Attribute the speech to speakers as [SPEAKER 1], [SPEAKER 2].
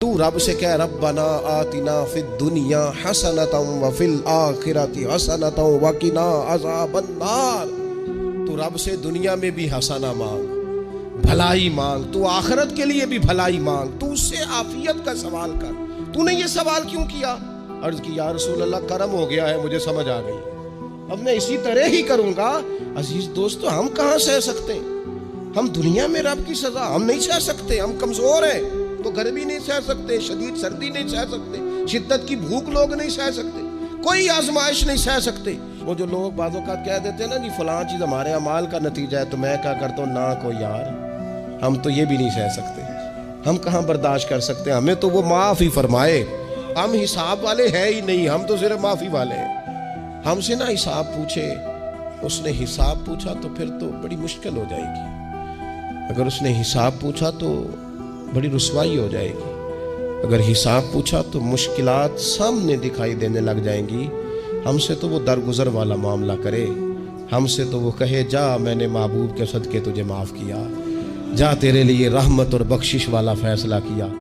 [SPEAKER 1] تو رب سے کہہ ربنا آتنا فی الدنیا حسنۃ وفی الآخرۃ حسنۃ وقنا عذاب النار۔ تو رب سے دنیا میں بھی حسنہ مانگ، بھلائی مانگ، تو آخرت کے لیے بھی بھلائی مانگ، تو اس سے عافیت کا سوال کر۔ تو نے یہ سوال کیوں کیا؟ عرض کی یا رسول اللہ کرم ہو گیا ہے، مجھے سمجھ آ گئی، اب میں اسی طرح ہی کروں گا۔ عزیز دوستو، ہم کہاں سہ سکتے ہیں؟ ہم دنیا میں رب کی سزا ہم نہیں سہ سکتے، ہم کمزور ہیں تو گرمی نہیں سہ سکتے، شدید سردی نہیں سہ سکتے، شدت کی بھوک لوگ نہیں سہ سکتے، کوئی آزمائش نہیں سہ سکتے۔ وہ جو لوگ بعض اوقات کہہ دیتے ہیں نا جی فلاں چیز ہمارے اعمال کا نتیجہ ہے، تو میں کیا کرتا ہوں، نہ کو یار ہم تو یہ بھی نہیں سہ سکتے، ہم کہاں برداشت کر سکتے ہیں، ہمیں تو وہ معاف ہی فرمائے۔ ہم حساب والے ہیں ہی نہیں، ہم تو صرف معافی والے ہیں۔ ہم سے نہ حساب پوچھے، اس نے حساب پوچھا تو پھر تو بڑی مشکل ہو جائے گی، اگر اس نے حساب پوچھا تو بڑی رسوائی ہو جائے گی، اگر حساب پوچھا تو مشکلات سامنے دکھائی دینے لگ جائیں گی۔ ہم سے تو وہ درگزر والا معاملہ کرے، ہم سے تو وہ کہے جا میں نے محبوب کے صدقے تجھے معاف کیا، جا تیرے لیے رحمت اور بخشش والا فیصلہ کیا۔